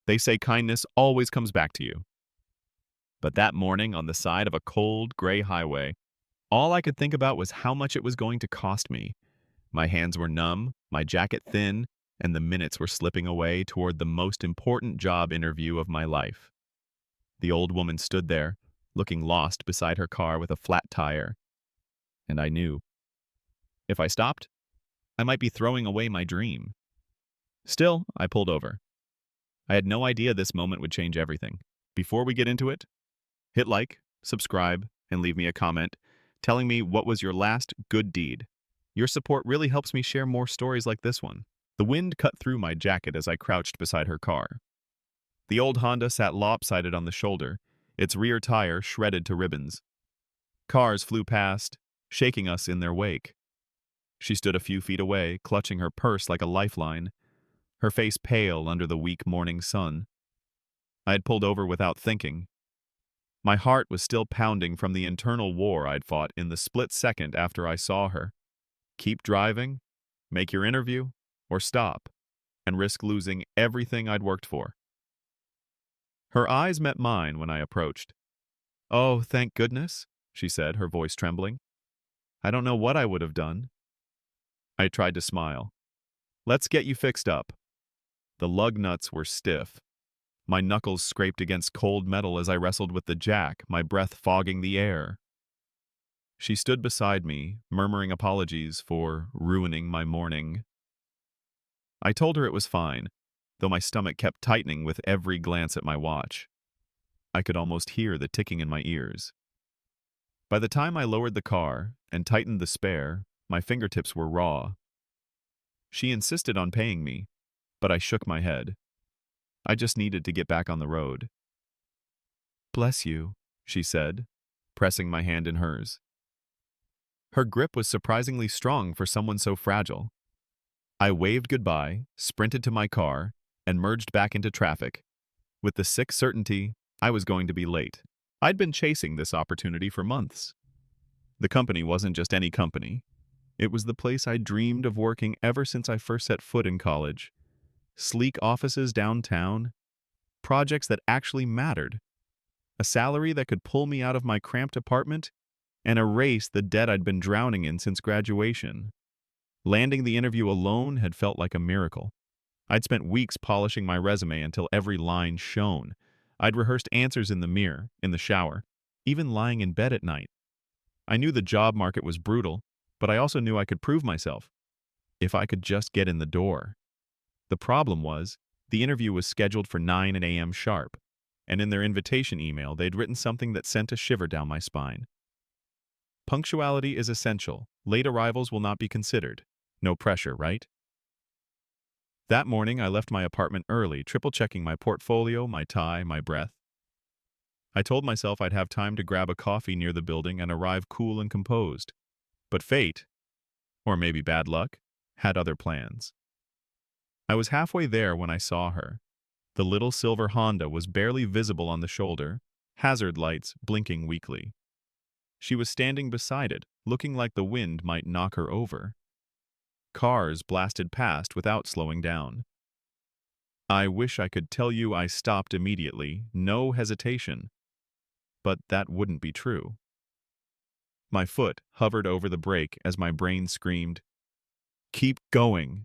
They say kindness always comes back to you. But that morning on the side of a cold, gray highway, all I could think about was how much it was going to cost me. My hands were numb, my jacket thin, and the minutes were slipping away toward the most important job interview of my life. The old woman stood there, looking lost beside her car with a flat tire, and I knew. If I stopped, I might be throwing away my dream. Still, I pulled over. I had no idea this moment would change everything. Before we get into it, hit like, subscribe, and leave me a comment telling me what was your last good deed. Your support really helps me share more stories like this one. The wind cut through my jacket as I crouched beside her car. The old Honda sat lopsided on the shoulder, its rear tire shredded to ribbons. Cars flew past, shaking us in their wake. She stood a few feet away, clutching her purse like a lifeline, her face pale under the weak morning sun. I had pulled over without thinking. My heart was still pounding from the internal war I'd fought in the split second after I saw her. Keep driving, make your interview, or stop, and risk losing everything I'd worked for. Her eyes met mine when I approached. "Oh, thank goodness," she said, her voice trembling. "I don't know what I would have done." I tried to smile. "Let's get you fixed up." The lug nuts were stiff. My knuckles scraped against cold metal as I wrestled with the jack, my breath fogging the air. She stood beside me, murmuring apologies for ruining my morning. I told her it was fine, though my stomach kept tightening with every glance at my watch. I could almost hear the ticking in my ears. By the time I lowered the car and tightened the spare, my fingertips were raw. She insisted on paying me, but I shook my head. I just needed to get back on the road. "Bless you," she said, pressing my hand in hers. Her grip was surprisingly strong for someone so fragile. I waved goodbye, sprinted to my car, and merged back into traffic, with the sick certainty I was going to be late. I'd been chasing this opportunity for months. The company wasn't just any company. It was the place I'd dreamed of working ever since I first set foot in college. Sleek offices downtown, projects that actually mattered, a salary that could pull me out of my cramped apartment and erase the debt I'd been drowning in since graduation. Landing the interview alone had felt like a miracle. I'd spent weeks polishing my resume until every line shone. I'd rehearsed answers in the mirror, in the shower, even lying in bed at night. I knew the job market was brutal, but I also knew I could prove myself, if I could just get in the door. The problem was, the interview was scheduled for 9 a.m. sharp, and in their invitation email they'd written something that sent a shiver down my spine. Punctuality is essential. Late arrivals will not be considered. No pressure, right? That morning I left my apartment early, triple-checking my portfolio, my tie, my breath. I told myself I'd have time to grab a coffee near the building and arrive cool and composed. But fate, or maybe bad luck, had other plans. I was halfway there when I saw her. The little silver Honda was barely visible on the shoulder, hazard lights blinking weakly. She was standing beside it, looking like the wind might knock her over. Cars blasted past without slowing down. I wish I could tell you I stopped immediately, no hesitation. But that wouldn't be true. My foot hovered over the brake as my brain screamed, "Keep going."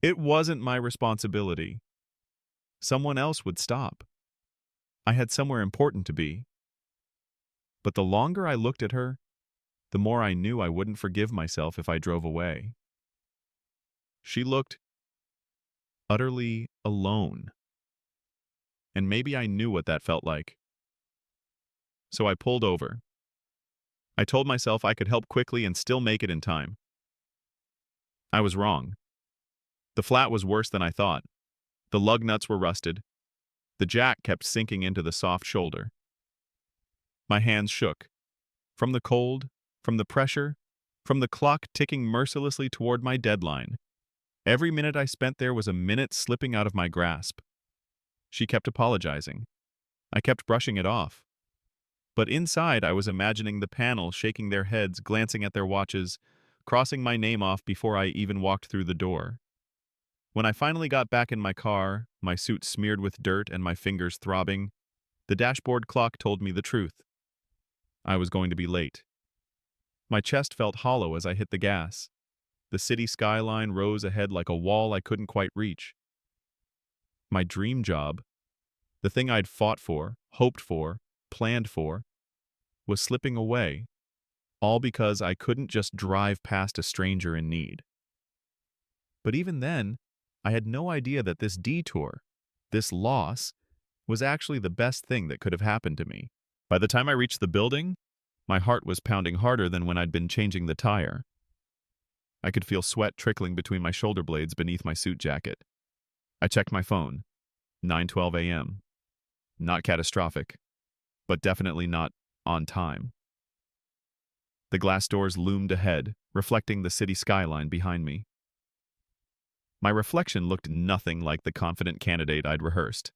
It wasn't my responsibility. Someone else would stop. I had somewhere important to be. But the longer I looked at her, the more I knew I wouldn't forgive myself if I drove away. She looked utterly alone. And maybe I knew what that felt like. So I pulled over. I told myself I could help quickly and still make it in time. I was wrong. The flat was worse than I thought. The lug nuts were rusted. The jack kept sinking into the soft shoulder. My hands shook. From the cold, from the pressure, from the clock ticking mercilessly toward my deadline. Every minute I spent there was a minute slipping out of my grasp. She kept apologizing. I kept brushing it off. But inside I was imagining the panel shaking their heads, glancing at their watches, crossing my name off before I even walked through the door. When I finally got back in my car, my suit smeared with dirt and my fingers throbbing, the dashboard clock told me the truth. I was going to be late. My chest felt hollow as I hit the gas. The city skyline rose ahead like a wall I couldn't quite reach. My dream job, the thing I'd fought for, hoped for, planned for, was slipping away, all because I couldn't just drive past a stranger in need. But even then, I had no idea that this detour, this loss, was actually the best thing that could have happened to me. By the time I reached the building, my heart was pounding harder than when I'd been changing the tire. I could feel sweat trickling between my shoulder blades beneath my suit jacket. I checked my phone. 9:12 a.m. Not catastrophic, but definitely not on time. The glass doors loomed ahead, reflecting the city skyline behind me. My reflection looked nothing like the confident candidate I'd rehearsed.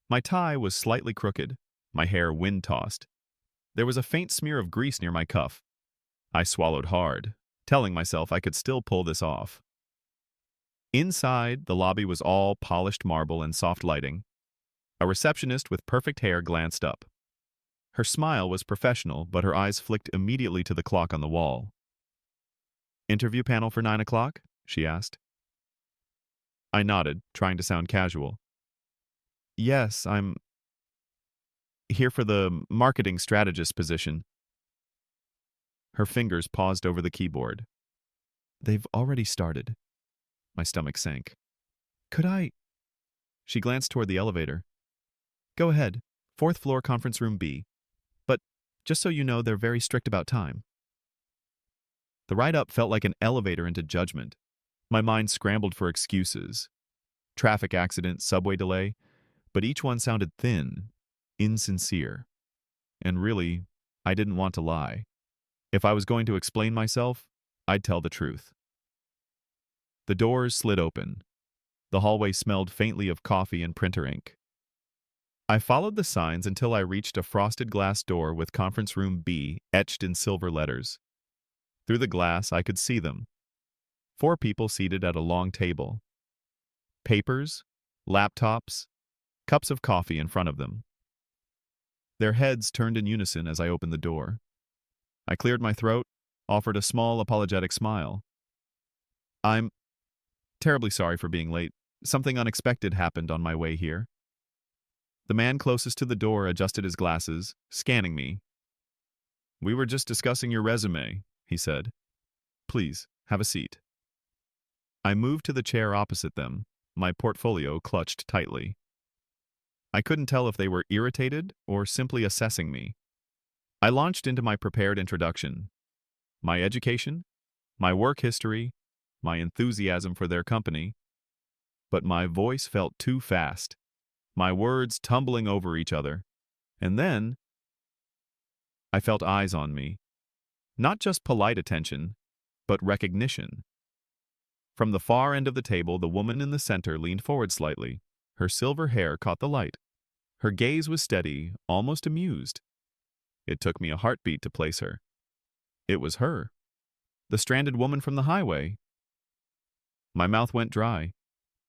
My tie was slightly crooked, my hair wind-tossed. There was a faint smear of grease near my cuff. I swallowed hard, telling myself I could still pull this off. Inside, the lobby was all polished marble and soft lighting. A receptionist with perfect hair glanced up. Her smile was professional, but her eyes flicked immediately to the clock on the wall. "Interview panel for 9 o'clock?" she asked. I nodded, trying to sound casual. "Yes, I'm here for the marketing strategist position." Her fingers paused over the keyboard. "They've already started." My stomach sank. "Could I—" She glanced toward the elevator. "Go ahead. 4th floor, conference room B. But just so you know, they're very strict about time." The ride up felt like an elevator into judgment. My mind scrambled for excuses. Traffic accident, subway delay, but each one sounded thin, insincere. And really, I didn't want to lie. If I was going to explain myself, I'd tell the truth. The doors slid open. The hallway smelled faintly of coffee and printer ink. I followed the signs until I reached a frosted glass door with conference room B etched in silver letters. Through the glass, I could see them. 4 people seated at a long table. Papers, laptops, cups of coffee in front of them. Their heads turned in unison as I opened the door. I cleared my throat, offered a small apologetic smile. "I'm terribly sorry for being late. Something unexpected happened on my way here." The man closest to the door adjusted his glasses, scanning me. "We were just discussing your resume," he said. "Please, have a seat." I moved to the chair opposite them, my portfolio clutched tightly. I couldn't tell if they were irritated or simply assessing me. I launched into my prepared introduction. My education, my work history, my enthusiasm for their company. But my voice felt too fast, my words tumbling over each other. And then I felt eyes on me. Not just polite attention, but recognition. From the far end of the table, the woman in the center leaned forward slightly. Her silver hair caught the light. Her gaze was steady, almost amused. It took me a heartbeat to place her. It was her, the stranded woman from the highway. My mouth went dry.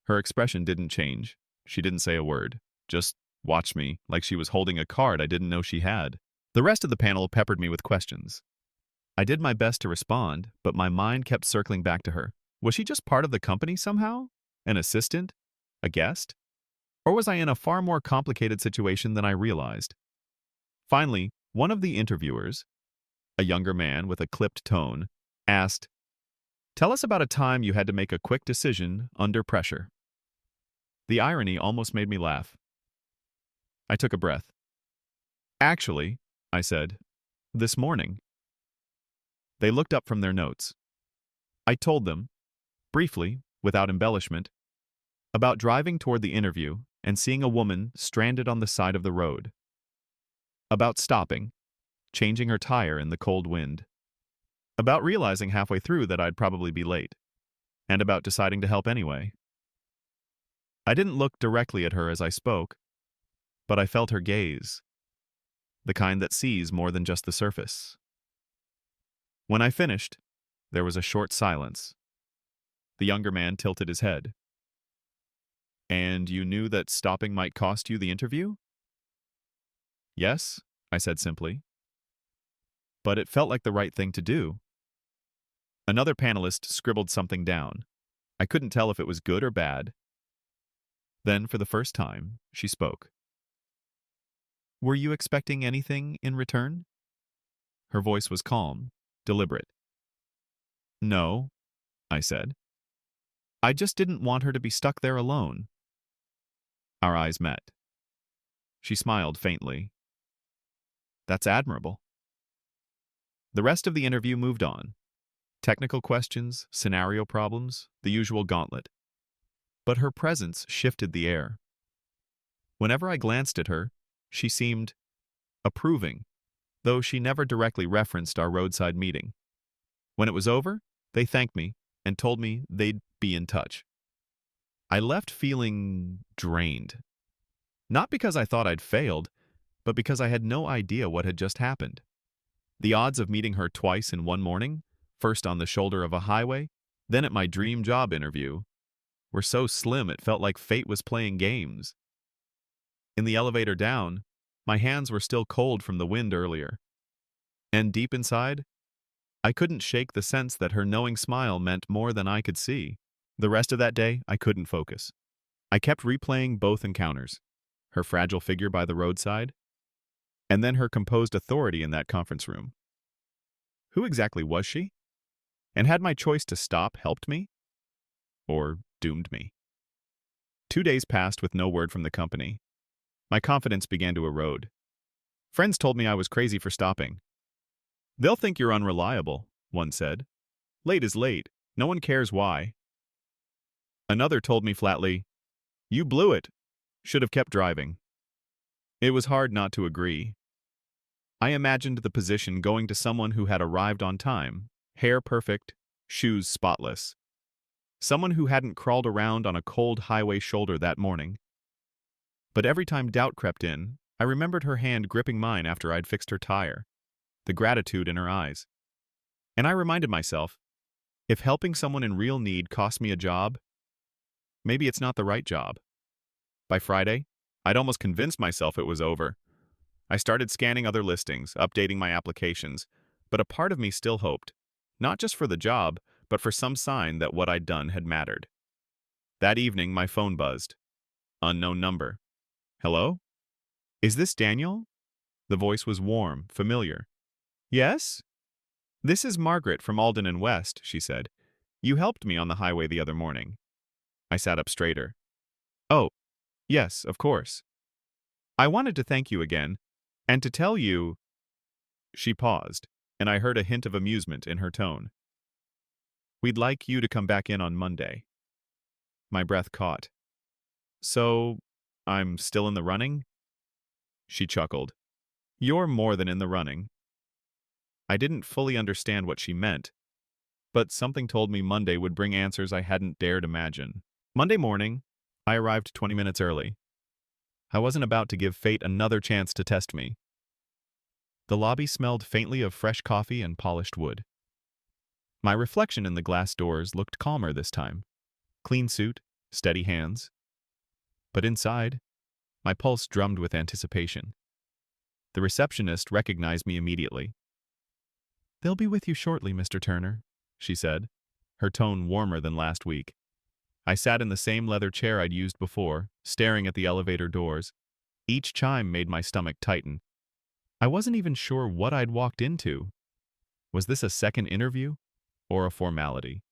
Her expression didn't change. She didn't say a word, just watched me like she was holding a card I didn't know she had. The rest of the panel peppered me with questions. I did my best to respond, but my mind kept circling back to her. Was she just part of the company somehow? An assistant? A guest? Or was I in a far more complicated situation than I realized? Finally, one of the interviewers, a younger man with a clipped tone, asked, "Tell us about a time you had to make a quick decision under pressure." The irony almost made me laugh. I took a breath. "Actually," I said, "this morning." They looked up from their notes. I told them, briefly, without embellishment, about driving toward the interview and seeing a woman stranded on the side of the road. About stopping, changing her tire in the cold wind. About realizing halfway through that I'd probably be late. And about deciding to help anyway. I didn't look directly at her as I spoke, but I felt her gaze. The kind that sees more than just the surface. When I finished, there was a short silence. The younger man tilted his head. And you knew that stopping might cost you the interview? Yes, I said simply. But it felt like the right thing to do. Another panelist scribbled something down. I couldn't tell if it was good or bad. Then, for the first time, she spoke. Were you expecting anything in return? Her voice was calm, deliberate. No, I said. I just didn't want her to be stuck there alone. Our eyes met. She smiled faintly. That's admirable. The rest of the interview moved on. Technical questions, scenario problems, the usual gauntlet. But her presence shifted the air. Whenever I glanced at her, she seemed approving, though she never directly referenced our roadside meeting. When it was over, they thanked me and told me they'd be in touch. I left feeling drained. Not because I thought I'd failed, but because I had no idea what had just happened. The odds of meeting her twice in one morning, first on the shoulder of a highway, then at my dream job interview, were so slim it felt like fate was playing games. In the elevator down, my hands were still cold from the wind earlier. And deep inside, I couldn't shake the sense that her knowing smile meant more than I could see. The rest of that day, I couldn't focus. I kept replaying both encounters, her fragile figure by the roadside, and then her composed authority in that conference room. Who exactly was she? And had my choice to stop helped me? Or doomed me? 2 days passed with no word from the company. My confidence began to erode. Friends told me I was crazy for stopping. They'll think you're unreliable, one said. Late is late. No one cares why. Another told me flatly, you blew it. Should have kept driving. It was hard not to agree. I imagined the position going to someone who had arrived on time, hair perfect, shoes spotless. Someone who hadn't crawled around on a cold highway shoulder that morning. But every time doubt crept in, I remembered her hand gripping mine after I'd fixed her tire, the gratitude in her eyes. And I reminded myself, if helping someone in real need cost me a job, maybe it's not the right job. By Friday, I'd almost convinced myself it was over. I started scanning other listings, updating my applications, but a part of me still hoped, not just for the job, but for some sign that what I'd done had mattered. That evening, my phone buzzed. Unknown number. Hello? Is this Daniel? The voice was warm, familiar. Yes? This is Margaret from Alden and West, she said. You helped me on the highway the other morning. I sat up straighter. Oh, yes, of course. I wanted to thank you again, and to tell you... She paused, and I heard a hint of amusement in her tone. We'd like you to come back in on Monday. My breath caught. So, I'm still in the running? She chuckled. You're more than in the running. I didn't fully understand what she meant, but something told me Monday would bring answers I hadn't dared imagine. Monday morning, I arrived 20 minutes early. I wasn't about to give fate another chance to test me. The lobby smelled faintly of fresh coffee and polished wood. My reflection in the glass doors looked calmer this time. Clean suit, steady hands. But inside, my pulse drummed with anticipation. The receptionist recognized me immediately. They'll be with you shortly, Mr. Turner, she said, her tone warmer than last week. I sat in the same leather chair I'd used before, staring at the elevator doors. Each chime made my stomach tighten. I wasn't even sure what I'd walked into. Was this a second interview, or a formality?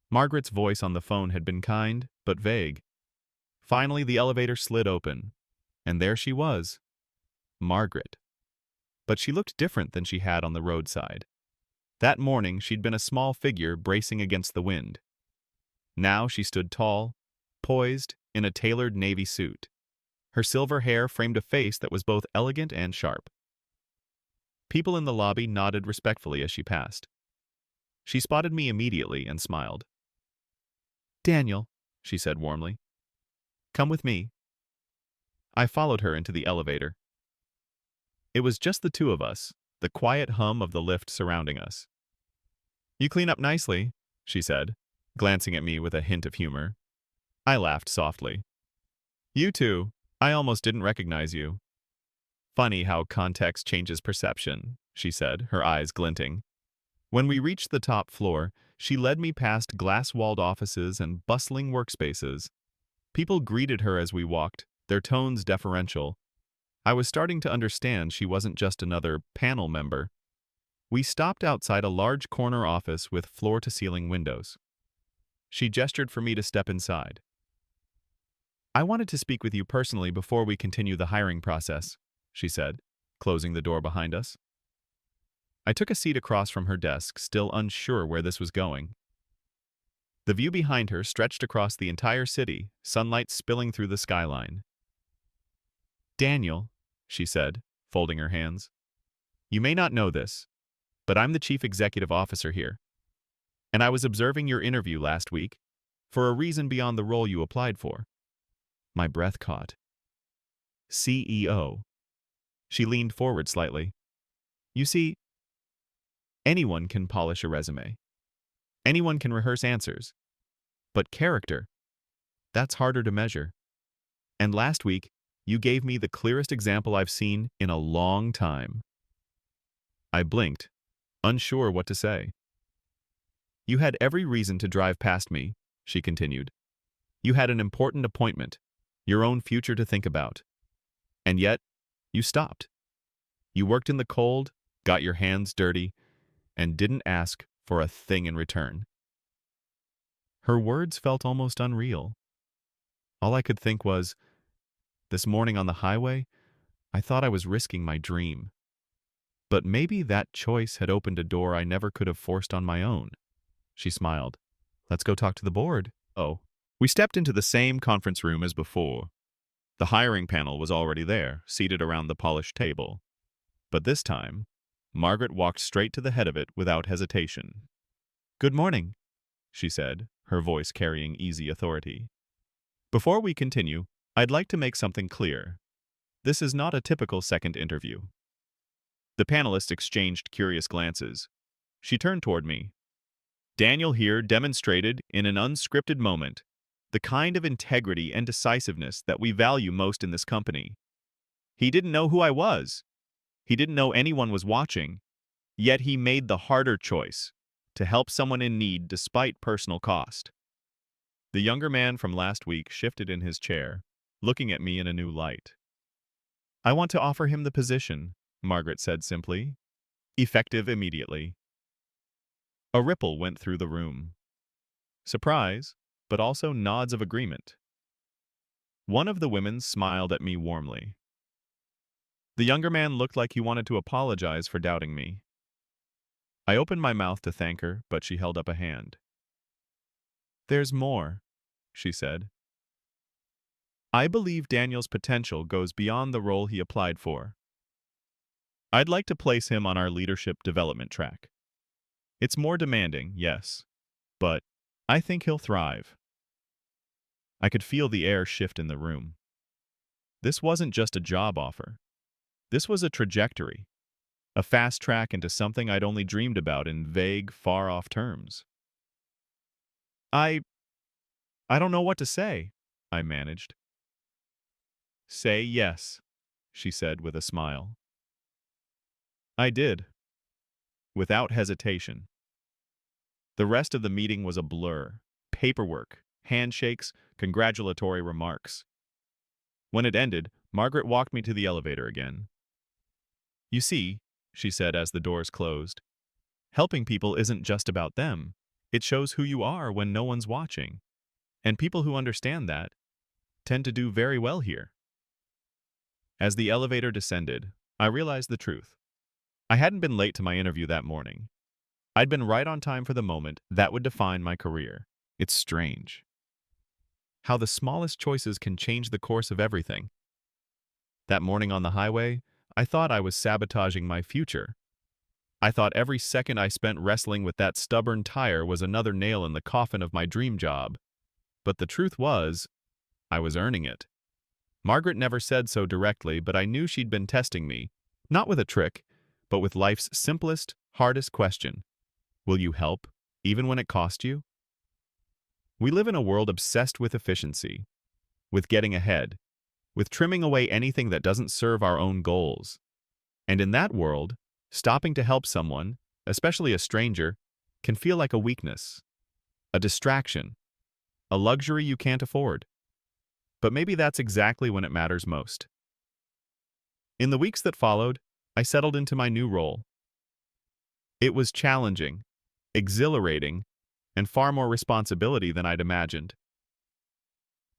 Margaret's voice on the phone had been kind, but vague. Finally, the elevator slid open, and there she was, Margaret. But she looked different than she had on the roadside. That morning, she'd been a small figure bracing against the wind. Now she stood tall, poised, in a tailored navy suit. Her silver hair framed a face that was both elegant and sharp. People in the lobby nodded respectfully as she passed. She spotted me immediately and smiled. Daniel, she said warmly, come with me. I followed her into the elevator. It was just the two of us, the quiet hum of the lift surrounding us. You clean up nicely, she said, glancing at me with a hint of humor. I laughed softly. You too. I almost didn't recognize you. Funny how context changes perception, she said, her eyes glinting. When we reached the top floor, she led me past glass-walled offices and bustling workspaces. People greeted her as we walked, their tones deferential. I was starting to understand she wasn't just another panel member. We stopped outside a large corner office with floor-to-ceiling windows. She gestured for me to step inside. I wanted to speak with you personally before we continue the hiring process, she said, closing the door behind us. I took a seat across from her desk, still unsure where this was going. The view behind her stretched across the entire city, sunlight spilling through the skyline. Daniel, she said, folding her hands, you may not know this, but I'm the chief executive officer here. And I was observing your interview last week, for a reason beyond the role you applied for. My breath caught. CEO. She leaned forward slightly. You see, anyone can polish a resume. Anyone can rehearse answers. But character, that's harder to measure. And last week, you gave me the clearest example I've seen in a long time. I blinked, unsure what to say. You had every reason to drive past me, she continued. You had an important appointment, your own future to think about. And yet, you stopped. You worked in the cold, got your hands dirty, and didn't ask for a thing in return. Her words felt almost unreal. All I could think was, this morning on the highway, I thought I was risking my dream. But maybe that choice had opened a door I never could have forced on my own. She smiled. Let's go talk to the board. Oh. We stepped into the same conference room as before. The hiring panel was already there, seated around the polished table. But this time, Margaret walked straight to the head of it without hesitation. Good morning, she said, her voice carrying easy authority. Before we continue, I'd like to make something clear. This is not a typical second interview. The panelists exchanged curious glances. She turned toward me. Daniel here demonstrated, in an unscripted moment, the kind of integrity and decisiveness that we value most in this company. He didn't know who I was. He didn't know anyone was watching. Yet he made the harder choice, to help someone in need despite personal cost. The younger man from last week shifted in his chair, looking at me in a new light. I want to offer him the position, Margaret said simply. Effective immediately. A ripple went through the room. Surprise, but also nods of agreement. One of the women smiled at me warmly. The younger man looked like he wanted to apologize for doubting me. I opened my mouth to thank her, but she held up a hand. There's more, she said. I believe Daniel's potential goes beyond the role he applied for. I'd like to place him on our leadership development track. It's more demanding, yes, but I think he'll thrive. I could feel the air shift in the room. This wasn't just a job offer. This was a trajectory, a fast track into something I'd only dreamed about in vague, far-off terms. I don't know what to say, I managed. Say yes, she said with a smile. I did, without hesitation. The rest of the meeting was a blur. Paperwork, handshakes, congratulatory remarks. When it ended, Margaret walked me to the elevator again. You see, she said as the doors closed, helping people isn't just about them. It shows who you are when no one's watching. And people who understand that tend to do very well here. As the elevator descended, I realized the truth. I hadn't been late to my interview that morning. I'd been right on time for the moment that would define my career. It's strange how the smallest choices can change the course of everything. That morning on the highway, I thought I was sabotaging my future. I thought every second I spent wrestling with that stubborn tire was another nail in the coffin of my dream job. But the truth was, I was earning it. Margaret never said so directly, but I knew she'd been testing me, not with a trick, but with life's simplest, hardest question. Will you help, even when it costs you? We live in a world obsessed with efficiency, with getting ahead, with trimming away anything that doesn't serve our own goals. And in that world, stopping to help someone, especially a stranger, can feel like a weakness, a distraction, a luxury you can't afford. But maybe that's exactly when it matters most. In the weeks that followed, I settled into my new role. It was challenging, exhilarating, and far more responsibility than I'd imagined.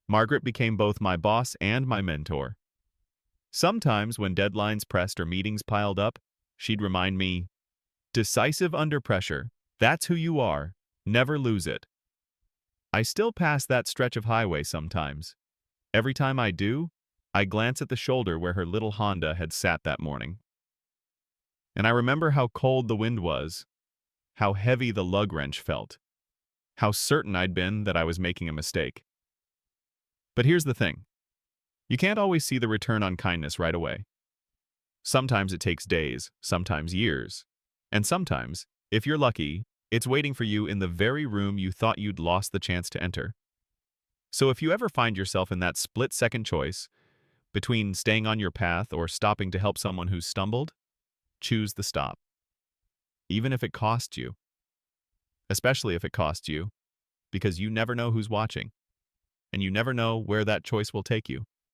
Margaret became both my boss and my mentor. Sometimes, when deadlines pressed or meetings piled up, she'd remind me, "Decisive under pressure. That's who you are. Never lose it." I still pass that stretch of highway sometimes. Every time I do, I glance at the shoulder where her little Honda had sat that morning. And I remember how cold the wind was, how heavy the lug wrench felt, how certain I'd been that I was making a mistake. But here's the thing. You can't always see the return on kindness right away. Sometimes it takes days, sometimes years. And sometimes, if you're lucky, it's waiting for you in the very room you thought you'd lost the chance to enter. So if you ever find yourself in that split-second choice between staying on your path or stopping to help someone who's stumbled, choose the stop. Even if it costs you. Especially if it costs you, because you never know who's watching, and you never know where that choice will take you.